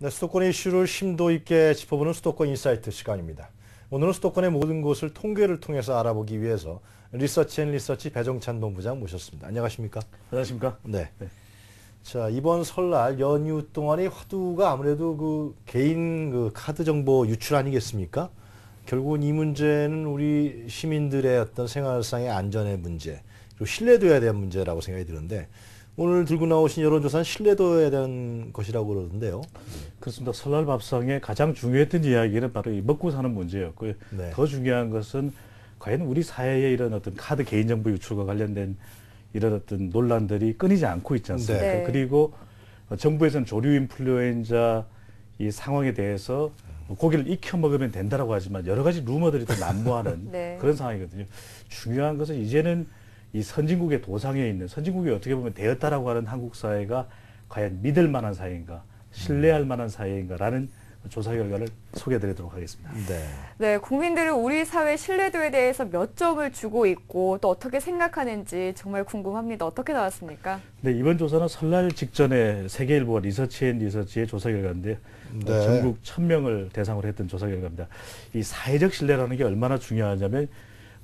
네, 수도권 이슈를 심도 있게 짚어보는 수도권 인사이트 시간입니다. 오늘은 수도권의 모든 곳을 통계를 통해서 알아보기 위해서 리서치 배종찬 본부장 모셨습니다. 안녕하십니까? 안녕하십니까? 네. 자, 이번 설날 연휴 동안의 화두가 아무래도 그 개인 카드 정보 유출 아니겠습니까? 결국은 이 문제는 우리 시민들의 어떤 생활상의 안전의 문제, 그리고 신뢰도에 대한 문제라고 생각이 드는데, 오늘 들고 나오신 여론조사는 신뢰도에 대한 것이라고 그러던데요. 그렇습니다. 설날 밥상에 가장 중요했던 이야기는 바로 이 먹고 사는 문제였고요. 네. 더 중요한 것은 과연 우리 사회에 이런 어떤 카드 개인정보 유출과 관련된 이런 어떤 논란들이 끊이지 않고 있지 않습니까? 네. 그리고 정부에서는 조류 인플루엔자 이 상황에 대해서 고기를 익혀 먹으면 된다라고 하지만 여러 가지 루머들이 또 난무하는 네. 그런 상황이거든요. 중요한 것은 이제는 이 선진국의 도상에 있는, 선진국이 어떻게 보면 되었다라고 하는 한국 사회가 과연 믿을 만한 사회인가, 신뢰할 만한 사회인가라는 조사 결과를 소개해드리도록 하겠습니다. 네. 네, 국민들은 우리 사회 신뢰도에 대해서 몇 점을 주고 있고 또 어떻게 생각하는지 정말 궁금합니다. 어떻게 나왔습니까? 네, 이번 조사는 설날 직전에 세계일보와 리서치의 조사 결과인데요. 네. 전국 1000명을 대상으로 했던 조사 결과입니다. 이 사회적 신뢰라는 게 얼마나 중요하냐면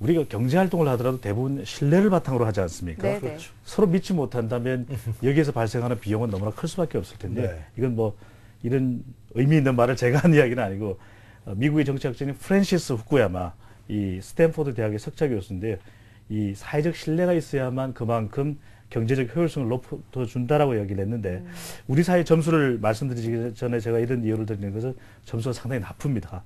우리가 경제활동을 하더라도 대부분 신뢰를 바탕으로 하지 않습니까? 네, 그렇죠. 서로 믿지 못한다면 여기에서 발생하는 비용은 너무나 클 수밖에 없을 텐데 네. 이건 뭐 이런 의미 있는 말을 제가 한 이야기는 아니고 미국의 정치학자인 프랜시스 후쿠야마 이 스탠포드 대학의 석좌 교수인데 이 사회적 신뢰가 있어야만 그만큼 경제적 효율성을 높여준다라고 얘기를 했는데 우리 사회 점수를 말씀드리기 전에 제가 이런 이유를 드리는 것은 점수가 상당히 나쁩니다.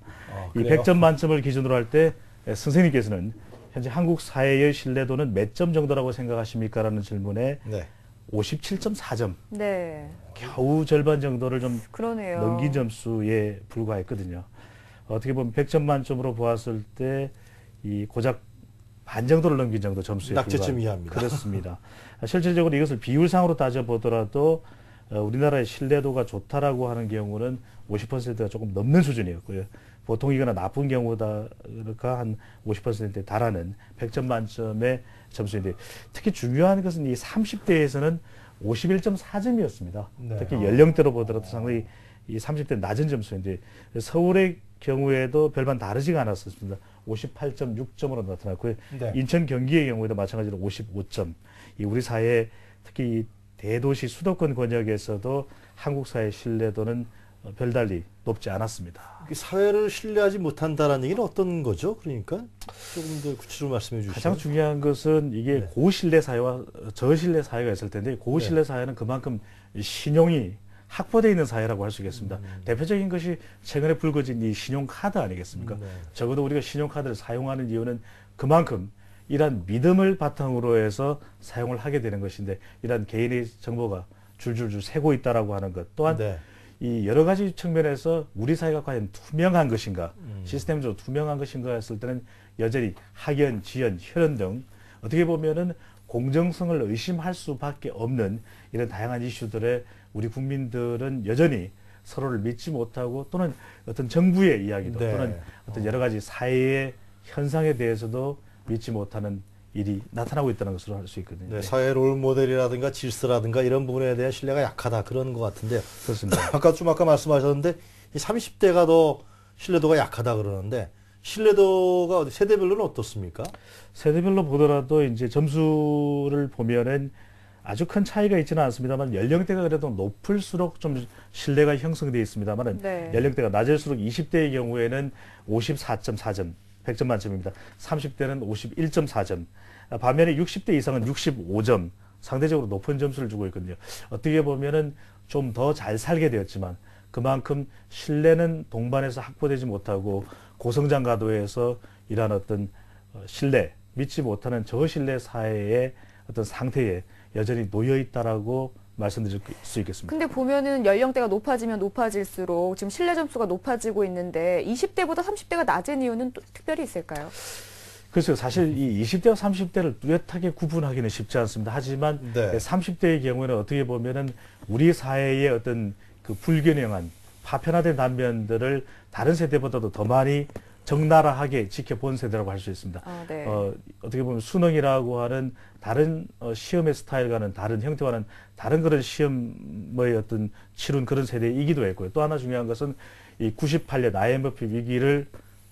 이 그래요? 100점 만점을 기준으로 할 때 선생님께서는 현재 한국 사회의 신뢰도는 몇 점 정도라고 생각하십니까? 라는 질문에 네. 57.4점. 네, 겨우 절반 정도를 좀 그러네요. 넘긴 점수에 불과했거든요. 어떻게 보면 100점 만점으로 보았을 때 이 고작 반 정도를 넘긴 정도 점수에 낙제점 불과합니다. 이하입니다. 그렇습니다. 실질적으로 이것을 비율상으로 따져보더라도 우리나라의 신뢰도가 좋다라고 하는 경우는 50%가 조금 넘는 수준이었고요. 보통 이거나 나쁜 경우가 한 50%에 달하는 100점 만점의 점수인데 특히 중요한 것은 이 30대에서는 51.4점이었습니다. 네. 특히 연령대로 보더라도 상당히 이 30대 낮은 점수인데 서울의 경우에도 별반 다르지가 않았습니다. 58.6점으로 나타났고요. 네. 인천 경기의 경우에도 마찬가지로 55점. 이 우리 사회 특히 이 대도시 수도권 권역에서도 한국 사회 신뢰도는 별달리 높지 않았습니다. 사회를 신뢰하지 못한다라는 얘기는 어떤 거죠? 그러니까 조금 더 구체적으로 말씀해 주시죠. 가장 중요한 것은 이게 네. 고신뢰 사회와 저신뢰 사회가 있을 텐데 고신뢰 네. 사회는 그만큼 신용이 확보되어 있는 사회라고 할 수 있겠습니다. 대표적인 것이 최근에 불거진 이 신용카드 아니겠습니까? 네. 적어도 우리가 신용카드를 사용하는 이유는 그만큼 이러한 믿음을 바탕으로 해서 사용을 하게 되는 것인데 이러한 개인의 정보가 줄줄줄 새고 있다라고 하는 것 또한 네. 이 여러 가지 측면에서 우리 사회가 과연 투명한 것인가, 시스템적으로 투명한 것인가 했을 때는 여전히 학연, 지연, 혈연 등 어떻게 보면은 공정성을 의심할 수밖에 없는 이런 다양한 이슈들에 우리 국민들은 여전히 서로를 믿지 못하고 또는 어떤 정부의 이야기도 네. 또는 어떤 여러 가지 사회의 현상에 대해서도 믿지 못하는 일이 나타나고 있다는 것으로 할 수 있거든요. 네, 사회 롤 모델이라든가 질서라든가 이런 부분에 대한 신뢰가 약하다 그런 것 같은데요. 그렇습니다. 아까 말씀하셨는데 이 30대가 더 신뢰도가 약하다 그러는데 신뢰도가 세대별로는 어떻습니까? 세대별로 보더라도 이제 점수를 보면은 아주 큰 차이가 있지는 않습니다만 연령대가 그래도 높을수록 좀 신뢰가 형성되어 있습니다만은 네. 연령대가 낮을수록 20대의 경우에는 54.4점, 100점 만점입니다. 30대는 51.4점. 반면에 60대 이상은 65점. 상대적으로 높은 점수를 주고 있거든요. 어떻게 보면은 좀 더 잘 살게 되었지만 그만큼 신뢰는 동반해서 확보되지 못하고 고성장 가도에서 이러한 어떤 신뢰, 믿지 못하는 저신뢰 사회의 어떤 상태에 여전히 놓여 있다라고 말씀드릴 수 있겠습니다. 근데 보면은 연령대가 높아지면 높아질수록 지금 신뢰 점수가 높아지고 있는데 20대보다 30대가 낮은 이유는 또 특별히 있을까요? 그래서 사실 이 20대와 30대를 뚜렷하게 구분하기는 쉽지 않습니다. 하지만 네. 30대의 경우에는 어떻게 보면은 우리 사회의 어떤 그 불균형한 파편화된 단면들을 다른 세대보다도 더 많이 적나라하게 지켜본 세대라고 할 수 있습니다. 네. 어떻게 보면 수능이라고 하는 다른 시험의 스타일과는 다른 형태와는 다른 그런 시험의 어떤 치룬 그런 세대이기도 했고요. 또 하나 중요한 것은 이 98년 IMF 위기를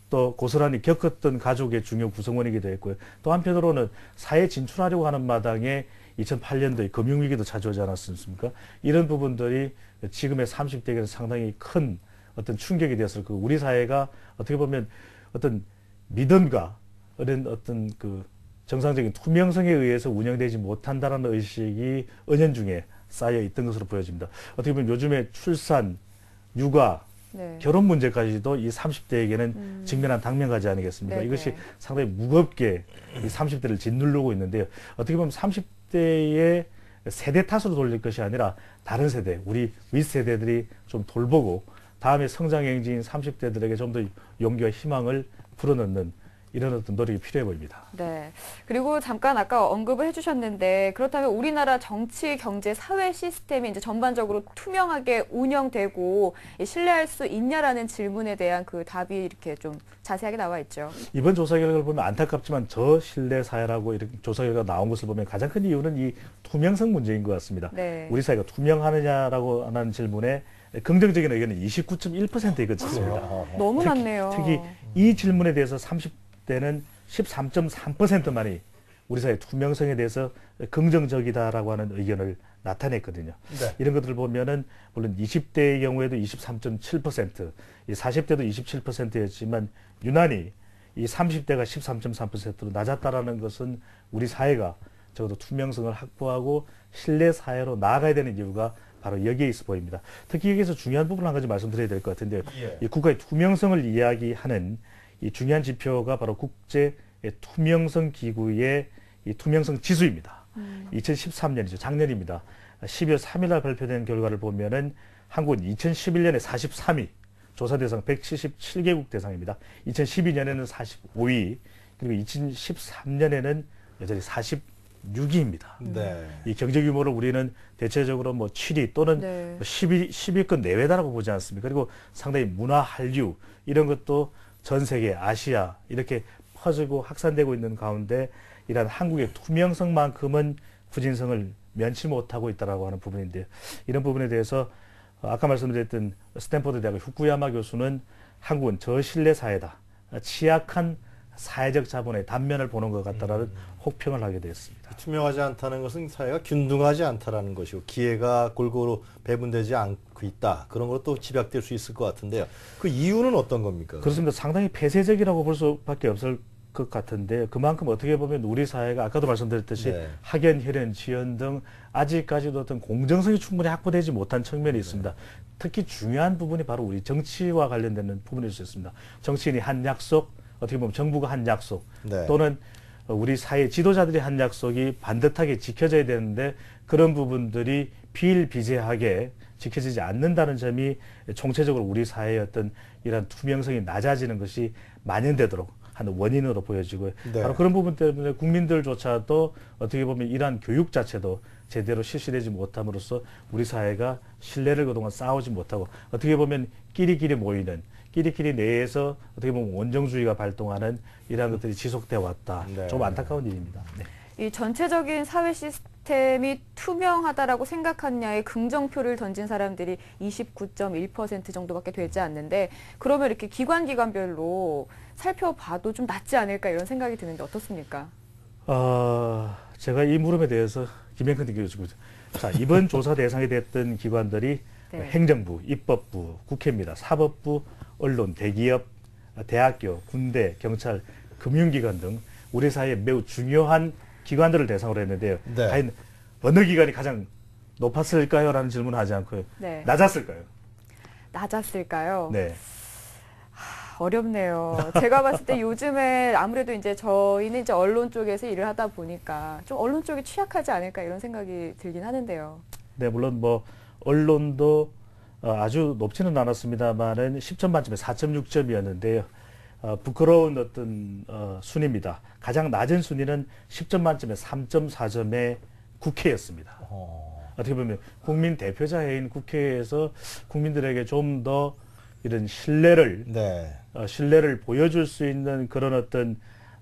또 고스란히 겪었던 가족의 중요 구성원이기도 했고요. 또 한편으로는 사회 진출하려고 하는 마당에 2008년도에 금융위기도 찾아오지 않았습니까? 이런 부분들이 지금의 30대에게는 상당히 큰 어떤 충격이 되었을 그 우리 사회가 어떻게 보면 어떤 믿음과 이런 어떤 그 정상적인 투명성에 의해서 운영되지 못한다라는 의식이 은연중에 쌓여 있던 것으로 보여집니다. 어떻게 보면 요즘에 출산, 육아, 네. 결혼 문제까지도 이 30대에게는 직면한 당면가지 아니겠습니까? 네네. 이것이 상당히 무겁게 이 30대를 짓누르고 있는데요. 어떻게 보면 30대의 세대 탓으로 돌릴 것이 아니라 다른 세대, 우리 윗세대들이 좀 돌보고 다음에 성장 행진인 30대들에게 좀 더 용기와 희망을 불어넣는 이런 어떤 노력이 필요해 보입니다. 네. 그리고 잠깐 아까 언급을 해주셨는데 그렇다면 우리나라 정치, 경제, 사회 시스템이 이제 전반적으로 투명하게 운영되고 신뢰할 수 있냐라는 질문에 대한 그 답이 이렇게 좀 자세하게 나와 있죠. 이번 조사 결과를 보면 안타깝지만 저신뢰 사회라고 이렇게 조사 결과가 나온 것을 보면 가장 큰 이유는 이 투명성 문제인 것 같습니다. 네. 우리 사회가 투명하느냐라고 하는 질문에 긍정적인 의견은 29.1%에 그쳤습니다. 너무 많네요. 특히 이 질문에 대해서 30대는 13.3%만이 우리 사회 투명성에 대해서 긍정적이다라고 하는 의견을 나타냈거든요. 네. 이런 것들을 보면은 물론 20대의 경우에도 23.7%, 이 40대도 27%였지만 유난히 이 30대가 13.3%로 낮았다라는 것은 우리 사회가 적어도 투명성을 확보하고 신뢰 사회로 나아가야 되는 이유가 바로 여기에 있어 보입니다. 특히 여기서 중요한 부분 한 가지 말씀드려야 될 것 같은데요. 예. 이 국가의 투명성을 이야기하는 이 중요한 지표가 바로 국제 투명성 기구의 이 투명성 지수입니다. 2013년이죠. 작년입니다. 12월 3일 날 발표된 결과를 보면은 한국은 2011년에 43위, 조사 대상 177개국 대상입니다. 2012년에는 45위, 그리고 2013년에는 여전히 46위입니다. 네. 이 경제 규모를 우리는 대체적으로 뭐 7위 또는 네. 10위권 내외다라고 보지 않습니까? 그리고 상당히 문화 한류 이런 것도 전 세계 아시아 이렇게 퍼지고 확산되고 있는 가운데 이런 한국의 투명성만큼은 후진성을 면치 못하고 있다라고 하는 부분인데 이런 부분에 대해서 아까 말씀드렸던 스탠포드 대학의 후쿠야마 교수는 한국은 저신뢰 사회다. 취약한 사회적 자본의 단면을 보는 것 같다라는 혹평을 하게 되었습니다. 투명하지 않다는 것은 사회가 균등하지 않다라는 것이고 기회가 골고루 배분되지 않고 있다. 그런 것도 집약될 수 있을 것 같은데요. 그 이유는 어떤 겁니까? 그렇습니다. 상당히 폐쇄적이라고 볼 수밖에 없을 것 같은데 그만큼 어떻게 보면 우리 사회가 아까도 말씀드렸듯이 네. 학연, 혈연, 지연 등 아직까지도 어떤 공정성이 충분히 확보되지 못한 측면이 있습니다. 특히 중요한 부분이 바로 우리 정치와 관련되는 부분일 수 있습니다. 정치인이 한 약속, 어떻게 보면 정부가 한 약속 네. 또는 우리 사회 지도자들이 한 약속이 반듯하게 지켜져야 되는데 그런 부분들이 비일비재하게 지켜지지 않는다는 점이 총체적으로 우리 사회의 어떤 이런 투명성이 낮아지는 것이 만연되도록 하는 원인으로 보여지고요. 네. 바로 그런 부분 때문에 국민들조차도 어떻게 보면 이러한 교육 자체도 제대로 실시되지 못함으로써 우리 사회가 신뢰를 그동안 쌓아오지 못하고 어떻게 보면 끼리끼리 모이는 끼리끼리 내에서 어떻게 보면 원정주의가 발동하는 이러한 것들이 지속되어 왔다. 네. 좀 안타까운 일입니다. 네. 이 전체적인 사회 시스템이 투명하다라고 생각하느냐에 긍정표를 던진 사람들이 29.1% 정도밖에 되지 않는데 그러면 이렇게 기관별로 살펴봐도 좀 낫지 않을까 이런 생각이 드는데 어떻습니까? 제가 이 물음에 대해서 김영근 교수님, 자 이번 조사 대상이 됐던 기관들이 네. 행정부, 입법부, 국회입니다. 사법부, 언론, 대기업, 대학교, 군대, 경찰, 금융기관 등 우리 사회에 매우 중요한 기관들을 대상으로 했는데요. 네. 과연 어느 기관이 가장 높았을까요? 라는 질문을 하지 않고요. 네. 낮았을까요? 낮았을까요? 네. 어렵네요. 제가 봤을 때 요즘에 아무래도 이제 저희는 이제 언론 쪽에서 일을 하다 보니까 좀 언론 쪽이 취약하지 않을까 이런 생각이 들긴 하는데요. 네, 물론 뭐 언론도 아주 높지는 않았습니다만은 10점 만점에 4.6점이었는데요. 부끄러운 어떤 순위입니다. 가장 낮은 순위는 10점 만점에 3.4점의 국회였습니다. 어떻게 보면 국민 대표자인 국회에서 국민들에게 좀 더 이런 신뢰를 네. 신뢰를 보여줄 수 있는 그런 어떤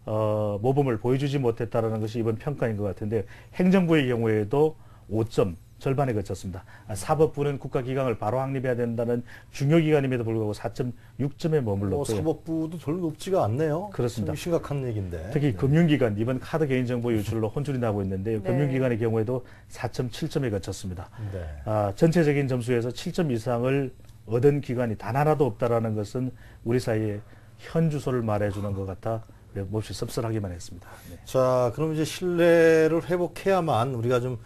모범을 보여주지 못했다라는 것이 이번 평가인 것 같은데 행정부의 경우에도 5점 절반에 그쳤습니다. 사법부는 국가기강을 바로 확립해야 된다는 중요 기관임에도 불구하고 4.6점에 머물렀고요. 사법부도 별로 높지가 않네요. 그렇습니다. 좀 심각한 얘기인데. 특히 금융기관 이번 카드 개인정보 유출로 혼쭐이 나고 있는데 네. 금융기관의 경우에도 4.7점에 그쳤습니다. 네. 전체적인 점수에서 7점 이상을 얻은 기관이 단 하나도 없다라는 것은 우리 사이에 현 주소를 말해주는 것 같아 몹시 씁쓸하기만 했습니다. 네. 자, 그럼 이제 신뢰를 회복해야만 우리가 좀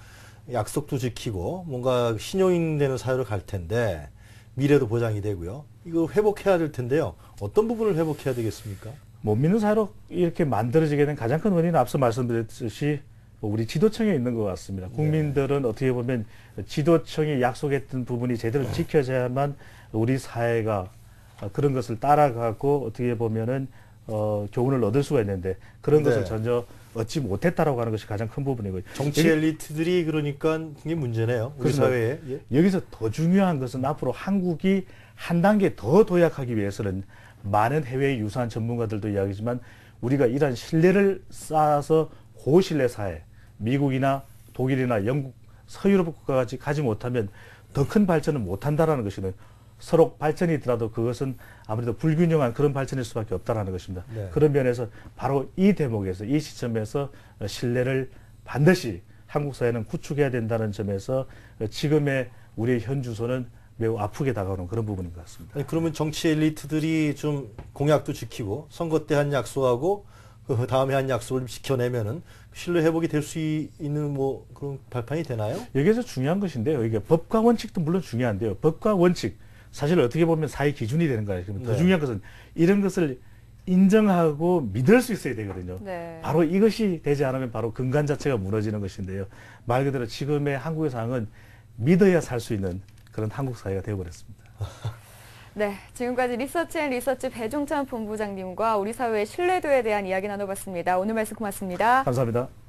약속도 지키고 뭔가 신용이 되는 사회로 갈 텐데 미래도 보장이 되고요. 이거 회복해야 될 텐데요. 어떤 부분을 회복해야 되겠습니까? 못 믿는 사회로 이렇게 만들어지게 된 가장 큰 원인은 앞서 말씀드렸듯이 우리 지도청에 있는 것 같습니다. 국민들은 어떻게 보면 지도청이 약속했던 부분이 제대로 지켜져야만 우리 사회가 그런 것을 따라가고 어떻게 보면은 교훈을 얻을 수가 있는데 그런 네. 것을 전혀 얻지 못했다라고 하는 것이 가장 큰 부분이고요. 정치 엘리트들이 그러니까 그게 문제네요. 우리 그렇습니다. 사회에. 예. 여기서 더 중요한 것은 앞으로 한국이 한 단계 더 도약하기 위해서는 많은 해외의 유사한 전문가들도 이야기지만 우리가 이러한 신뢰를 쌓아서 고신뢰 사회, 미국이나 독일이나 영국, 서유럽 국가같이 가지 못하면 더 큰 발전을 못한다라는 것이거든요. 서로 발전이 있더라도 그것은 아무래도 불균형한 그런 발전일 수밖에 없다라는 것입니다. 네. 그런 면에서 바로 이 대목에서 이 시점에서 신뢰를 반드시 한국 사회는 구축해야 된다는 점에서 지금의 우리의 현 주소는 매우 아프게 다가오는 그런 부분인 것 같습니다. 아니, 그러면 정치 엘리트들이 좀 공약도 지키고 선거 때 한 약속하고 그 다음에 한 약속을 좀 지켜내면은 신뢰 회복이 될 수 있는 뭐 그런 발판이 되나요? 여기에서 중요한 것인데요. 이게 법과 원칙도 물론 중요한데요. 법과 원칙 사실 어떻게 보면 사회 기준이 되는 거예요. 더 네. 중요한 것은 이런 것을 인정하고 믿을 수 있어야 되거든요. 네. 바로 이것이 되지 않으면 바로 근간 자체가 무너지는 것인데요. 말 그대로 지금의 한국의 상황은 믿어야 살 수 있는 그런 한국 사회가 되어버렸습니다. 네, 지금까지 리서치 배종찬 본부장님과 우리 사회의 신뢰도에 대한 이야기 나눠봤습니다. 오늘 말씀 고맙습니다. 감사합니다.